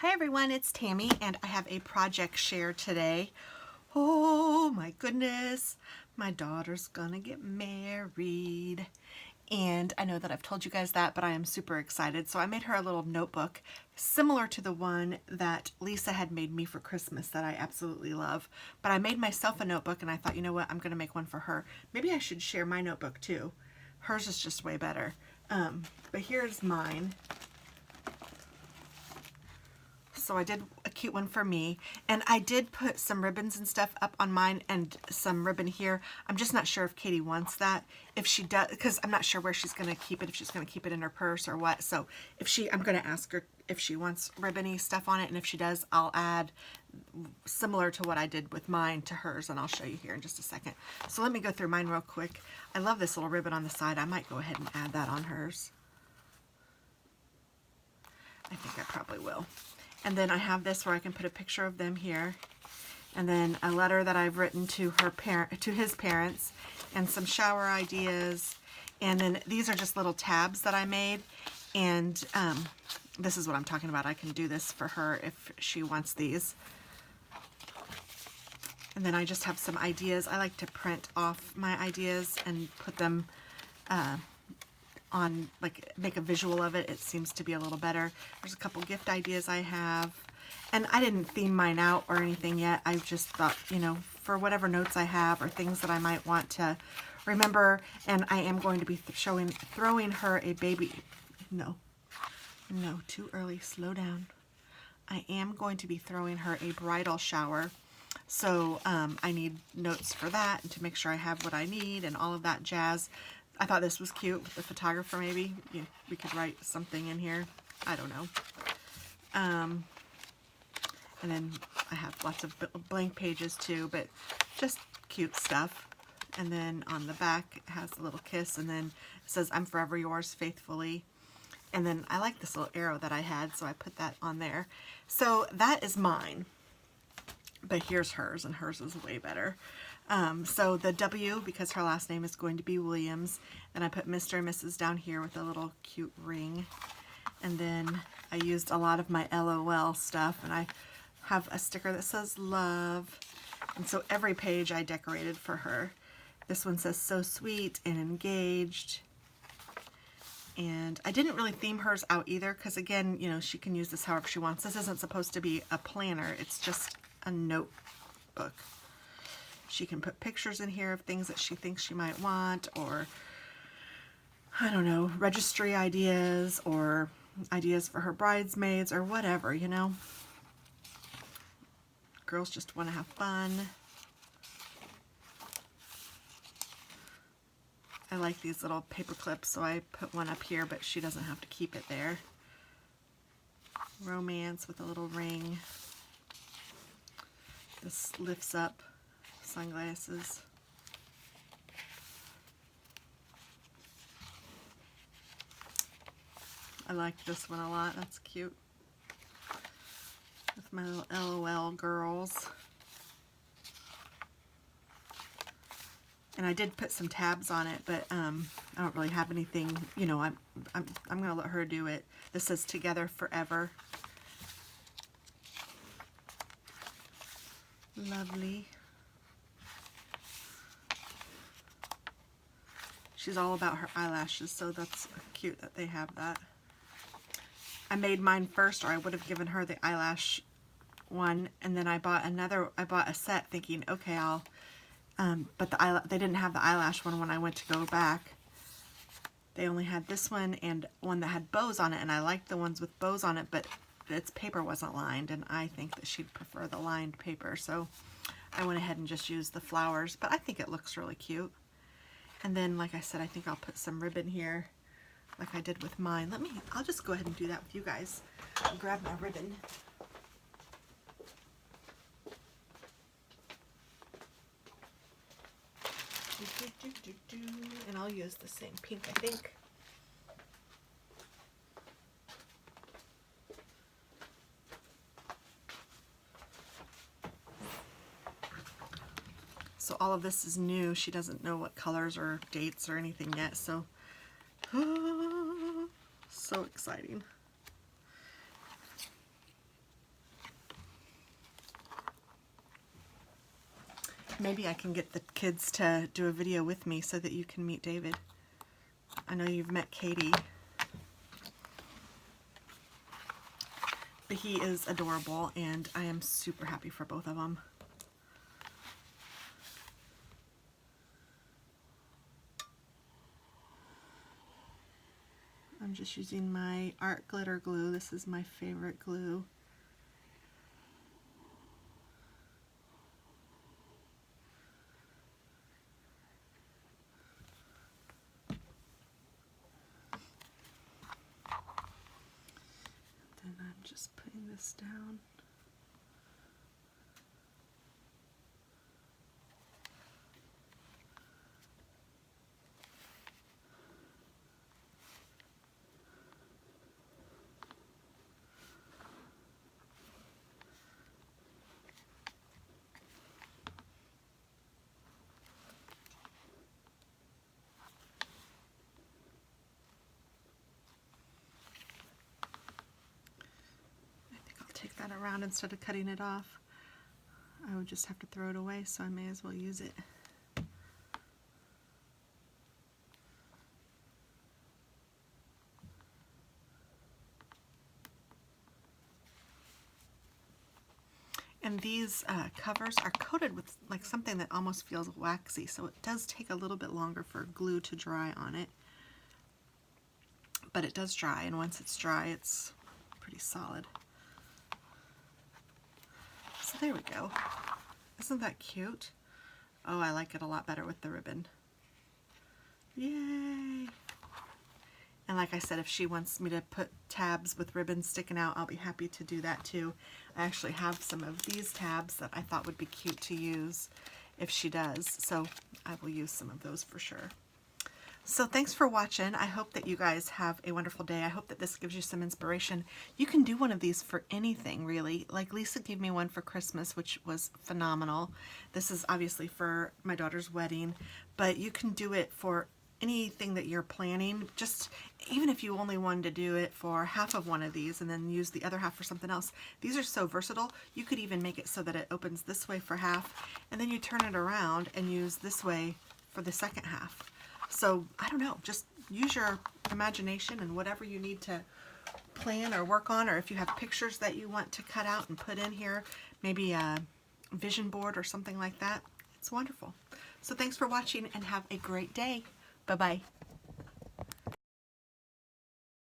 Hi everyone, it's Tammy and I have a project share today. Oh my goodness, my daughter's gonna get married. And I know that I've told you guys that, but I am super excited. So I made her a little notebook similar to the one that Lisa had made me for Christmas that I absolutely love. But I made myself a notebook and I thought, you know what, I'm gonna make one for her. Maybe I should share my notebook too. Hers is just way better. But here's mine. So I did a cute one for me, and I did put some ribbons and stuff up on mine and some ribbon here. I'm just not sure if Katie wants that. If she does, because I'm not sure where she's going to keep it, if she's going to keep it in her purse or what. So if I'm going to ask her if she wants ribbony stuff on it, and if she does, I'll add similar to what I did with mine to hers, and I'll show you here in just a second. So let me go through mine real quick. I love this little ribbon on the side. I might go ahead and add that on hers. I think I probably will. And then I have this where I can put a picture of them here, and then a letter that I've written to his parents, and some shower ideas. And then these are just little tabs that I made, and this is what I'm talking about. I can do this for her if she wants these. And then I just have some ideas. I like to print off my ideas and put them on, like, make a visual of it. It seems to be a little better. There's a couple gift ideas I have, and I didn't theme mine out or anything yet. I just thought, you know, for whatever notes I have or things that I might want to remember. And I am going to be throwing her a baby, no, too early, slow down. I am going to be throwing her a bridal shower. So I need notes for that and to make sure I have what I need and all of that jazz. I thought this was cute with the photographer. Maybe we could write something in here. I don't know. And then I have lots of blank pages too, but just cute stuff. And then on the back it has a little kiss, and then it says, "I'm forever yours faithfully." And then I like this little arrow that I had, so I put that on there. So that is mine. But here's hers, and hers is way better. So the W, because her last name is going to be Williams, and I put Mr. and Mrs. down here with a little cute ring. And then I used a lot of my LOL stuff, and I have a sticker that says love. And so every page I decorated for her. This one says so sweet and engaged. And I didn't really theme hers out either, because again, you know, she can use this however she wants. This isn't supposed to be a planner, it's just a notebook. She can put pictures in here of things that she thinks she might want, or I don't know, registry ideas or ideas for her bridesmaids or whatever, you know. Girls just want to have fun. I like these little paper clips, so I put one up here, but she doesn't have to keep it there. Romance with a little ring. This lifts up. Sunglasses. I like this one a lot. That's cute. With my little LOL girls. And I did put some tabs on it, but I don't really have anything, you know, I'm gonna let her do it. This says together forever. Lovely. She's all about her eyelashes, so that's cute that they have that. I made mine first, or I would have given her the eyelash one, and then I bought a set thinking, okay, I'll, but they didn't have the eyelash one when I went to go back. They only had this one and one that had bows on it, and I liked the ones with bows on it, but its paper wasn't lined, and I think that she'd prefer the lined paper, so I went ahead and just used the flowers, but I think it looks really cute. And then, like I said, I think I'll put some ribbon here like I did with mine. I'll just go ahead and do that with you guys. I'll grab my ribbon. And I'll use the same pink, I think. So all of this is new. She doesn't know what colors or dates or anything yet, so so exciting. Maybe I can get the kids to do a video with me so that you can meet David. I know you've met Kaity. But he is adorable, and I am super happy for both of them. I'm just using my art glitter glue. This is my favorite glue. Then I'm just putting this down. Take that around instead of cutting it off. I would just have to throw it away, so I may as well use it. And these covers are coated with like something that almost feels waxy, so it does take a little bit longer for glue to dry on it. But it does dry, and once it's dry, it's pretty solid. So there we go. Isn't that cute? Oh, I like it a lot better with the ribbon. Yay! And like I said, if she wants me to put tabs with ribbons sticking out, I'll be happy to do that too. I actually have some of these tabs that I thought would be cute to use if she does, so I will use some of those for sure. So thanks for watching. I hope that you guys have a wonderful day. I hope that this gives you some inspiration. You can do one of these for anything, really. Like Lisa gave me one for Christmas, which was phenomenal. This is obviously for my daughter's wedding, but you can do it for anything that you're planning. Just even if you only wanted to do it for half of one of these and then use the other half for something else. These are so versatile. You could even make it so that it opens this way for half, and then you turn it around and use this way for the second half. So, I don't know, just use your imagination and whatever you need to plan or work on, or if you have pictures that you want to cut out and put in here, maybe a vision board or something like that. It's wonderful. So thanks for watching and have a great day. Bye-bye.